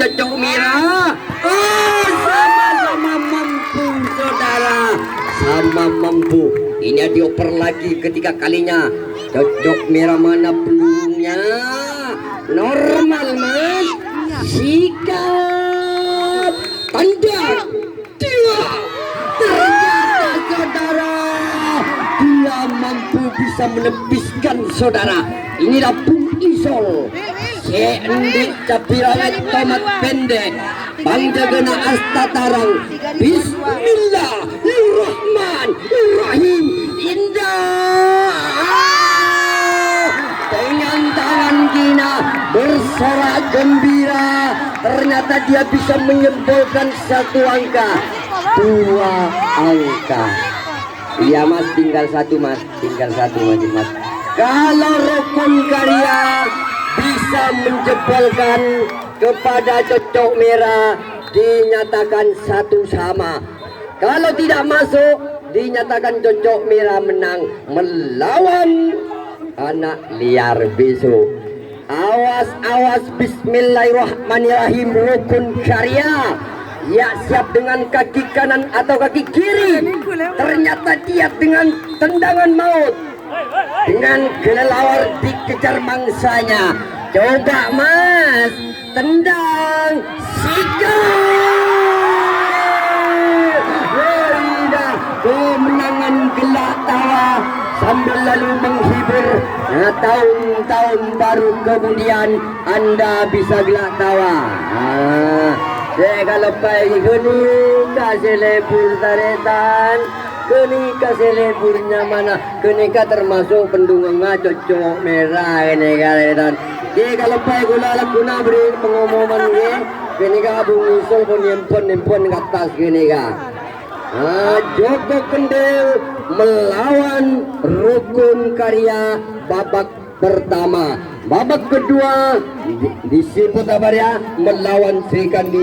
Cocok Merah. Oh, sama-sama mampu saudara, sama mampu. Ini dioper lagi ketiga kalinya. Cocok Merah mana pelurungnya? Normal mas. Sikap tanda dia. Ternyata saudara, dia mampu bisa menepiskan saudara. Inilah Bung Isol. Seendik capirawet tomat pendek. Bang Jagana Astatarang. Bismillahirrahmanirrahim. Indah. Dengan tangan Gina bersorak gembira. Ternyata dia bisa menyebolkan satu angka, dua angka. Iya mas, tinggal satu mas, mas. Kalau Rukun Karya bisa menjebolkan kepada Cocok Merah, dinyatakan satu sama. Kalau tidak masuk, dinyatakan Cocok Merah menang melawan anak liar besok. Awas, awas, bismillahirrahmanirrahim. Rukun Karya, ya siap dengan kaki kanan atau kaki kiri. Ternyata dia dengan tendangan maut, dengan kelelawar dikejar mangsanya. Coba mas, tendang, sikap. Kemenangan gelak tawa sambil lalu menghibur. Nah, tahun-tahun baru kemudian Anda bisa gelak tawa. Kalau pagi kini kasih lebur taretan, kini kasih leburnya mana? Kini termasuk pendukungnya Cocok Merah ini taretan. Kalau pagi gula guna beri pengumuman kini Bung Isol pun nyempon ke atas kini Joko Kendil melawan Rukun Karya babak pertama. Babak kedua disebut apa ya, melawan Sri Kandi.